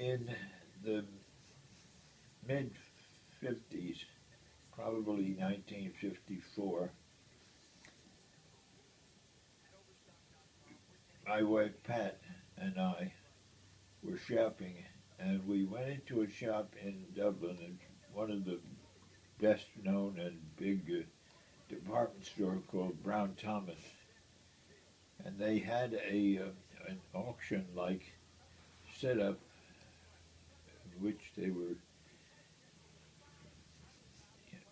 In the mid-50s, probably 1954, my wife Pat and I were shopping, and we went into a shop in Dublin, and one of the best known and big department store called Brown Thomas, and they had an auction like setup in which they were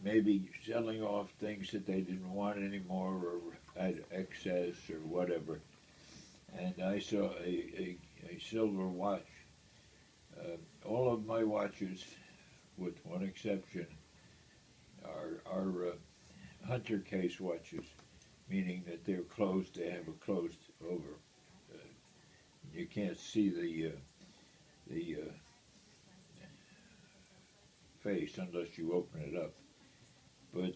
maybe selling off things that they didn't want anymore or had excess or whatever. And I saw a silver watch. All of my watches, with one exception, are hunter case watches, meaning that they're closed. They have a closed over. Uh, you can't see the face unless you open it up. But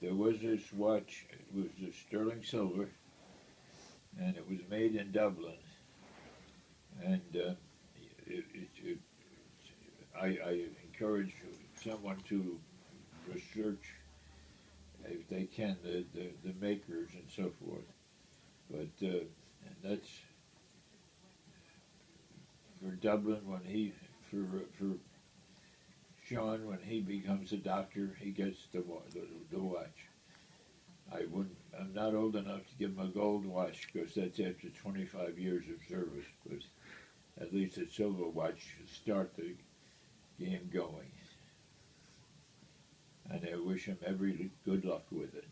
there was this watch. It was a sterling silver, and it was made in Dublin. And I encourage someone to research, if they can, the makers and so forth. But that's for Dublin when for Sean, when he becomes a doctor, he gets the watch. I'm not old enough to give him a gold watch because that's after 25 years of service. But at least a silver watch should start the game going. And I wish him every good luck with it.